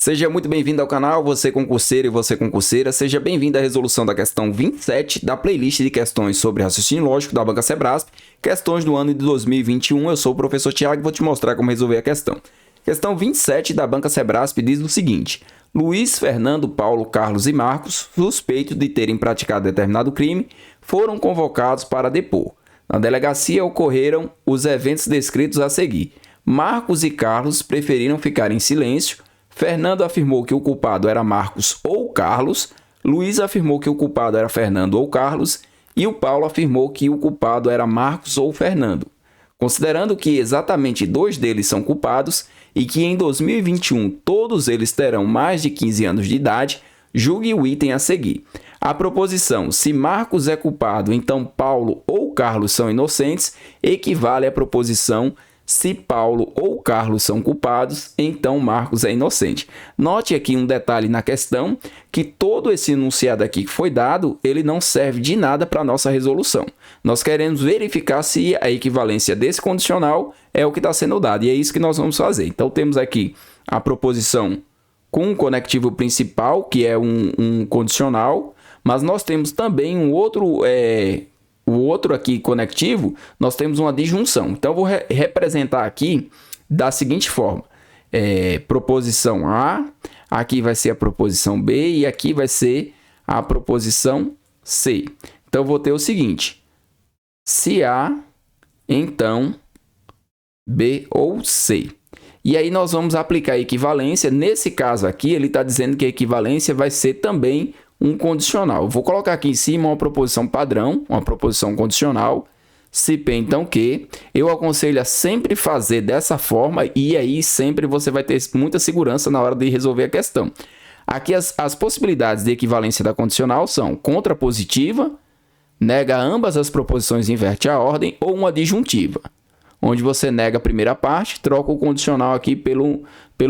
Seja muito bem-vindo ao canal, você concurseiro e você concurseira. Seja bem-vindo à resolução da questão 27 da playlist de questões sobre raciocínio lógico da Banca Sebrasp, questões do ano de 2021. Eu sou o professor Tiago e vou te mostrar como resolver a questão. Questão 27 da Banca Sebrasp diz o seguinte: Luiz, Fernando, Paulo, Carlos e Marcos, suspeitos de terem praticado determinado crime, foram convocados para depor. Na delegacia ocorreram os eventos descritos a seguir. Marcos e Carlos preferiram ficar em silêncio. Fernando afirmou que o culpado era Marcos ou Carlos, Luiz afirmou que o culpado era Fernando ou Carlos e o Paulo afirmou que o culpado era Marcos ou Fernando. Considerando que exatamente dois deles são culpados e que em 2021 todos eles terão mais de 15 anos de idade, julgue o item a seguir. A proposição se Marcos é culpado, então Paulo ou Carlos são inocentes, equivale à proposição se Paulo ou Carlos são culpados, então Marcos é inocente. Note aqui um detalhe na questão, que todo esse enunciado aqui que foi dado, ele não serve de nada para a nossa resolução. Nós queremos verificar se a equivalência desse condicional é o que está sendo dado, e é isso que nós vamos fazer. Então temos aqui a proposição com um conectivo principal, que é um condicional, mas nós temos também um outro... O outro aqui conectivo, nós temos uma disjunção. Então, eu vou representar aqui da seguinte forma. Proposição A, aqui vai ser a proposição B e aqui vai ser a proposição C. Então, eu vou ter o seguinte. Se A, então B ou C. E aí, nós vamos aplicar a equivalência. Nesse caso aqui, ele está dizendo que a equivalência vai ser também um condicional. Eu vou colocar aqui em cima uma proposição padrão, uma proposição condicional, se P então Q. Eu aconselho a sempre fazer dessa forma e aí sempre você vai ter muita segurança na hora de resolver a questão. Aqui as possibilidades de equivalência da condicional são contrapositiva, nega ambas as proposições e inverte a ordem, ou uma disjuntiva, onde você nega a primeira parte, troca o condicional aqui pelo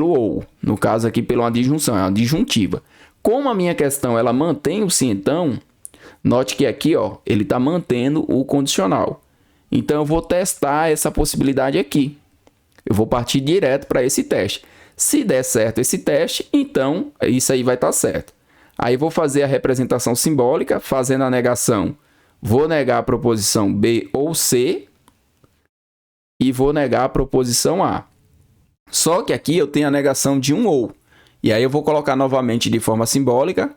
ou. No caso aqui pela uma disjunção, é uma disjuntiva. Como a minha questão ela mantém o se então, note que aqui ele está mantendo o condicional. Então, eu vou testar essa possibilidade aqui. Eu vou partir direto para esse teste. Se der certo esse teste, então isso aí vai estar certo. Aí, vou fazer a representação simbólica, fazendo a negação. Vou negar a proposição B ou C e vou negar a proposição A. Só que aqui eu tenho a negação de um ou. E aí eu vou colocar novamente de forma simbólica,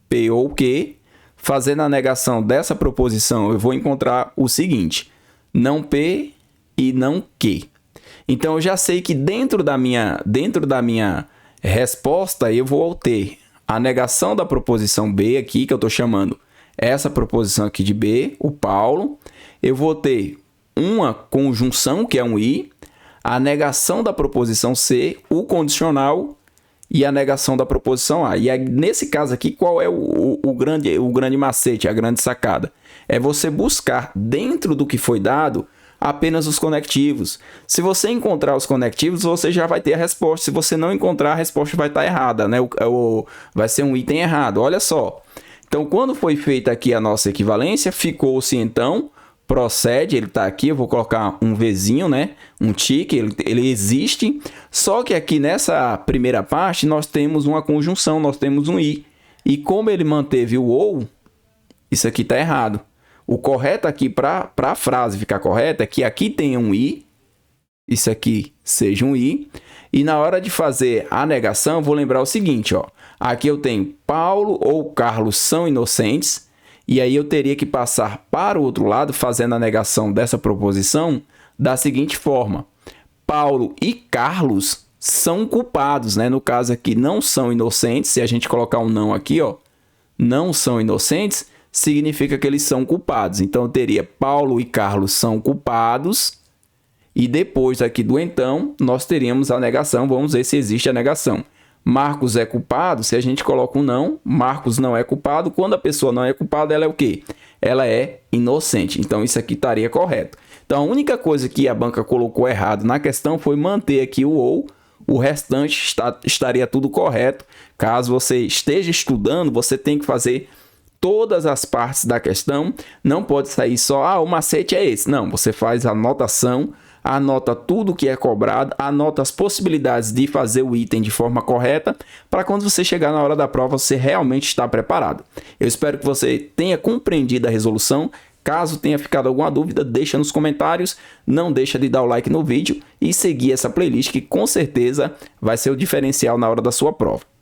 P ou Q, fazendo a negação dessa proposição, eu vou encontrar o seguinte, não P e não Q. Então, eu já sei que dentro da minha resposta, eu vou ter a negação da proposição B aqui, que eu estou chamando essa proposição aqui de B, o Paulo. Eu vou ter uma conjunção, que é um I, a negação da proposição C, o condicional e a negação da proposição A. E aí, nesse caso aqui, qual é o grande macete, a grande sacada? É você buscar dentro do que foi dado apenas os conectivos. Se você encontrar os conectivos, você já vai ter a resposta. Se você não encontrar, a resposta vai estar errada, né? Vai ser um item errado. Olha só. Então, quando foi feita aqui a nossa equivalência, ficou-se então... Procede, ele está aqui, eu vou colocar um Vzinho, né? Um tique, ele existe. Só que aqui nessa primeira parte, nós temos uma conjunção, nós temos um I. E como ele manteve o ou, isso aqui está errado. O correto aqui, para a frase ficar correta, é que aqui tenha um I, isso aqui seja um I. E na hora de fazer a negação, vou lembrar o seguinte, aqui eu tenho Paulo ou Carlos são inocentes. E aí eu teria que passar para o outro lado, fazendo a negação dessa proposição, da seguinte forma. Paulo e Carlos são culpados, né? No caso aqui, não são inocentes. Se a gente colocar um não aqui, não são inocentes, significa que eles são culpados. Então, eu teria Paulo e Carlos são culpados. E depois aqui do então, nós teríamos a negação. Vamos ver se existe a negação. Marcos é culpado, se a gente coloca um não, Marcos não é culpado. Quando a pessoa não é culpada, ela é o quê? Ela é inocente. Então, isso aqui estaria correto. Então, a única coisa que a banca colocou errado na questão foi manter aqui o ou. O restante estaria tudo correto. Caso você esteja estudando, você tem que fazer todas as partes da questão. Não pode sair só, o macete é esse. Não, você faz a anotação, anota tudo que é cobrado, anota as possibilidades de fazer o item de forma correta, para quando você chegar na hora da prova, você realmente está preparado. Eu espero que você tenha compreendido a resolução. Caso tenha ficado alguma dúvida, deixa nos comentários, não deixa de dar o like no vídeo e seguir essa playlist que com certeza vai ser o diferencial na hora da sua prova.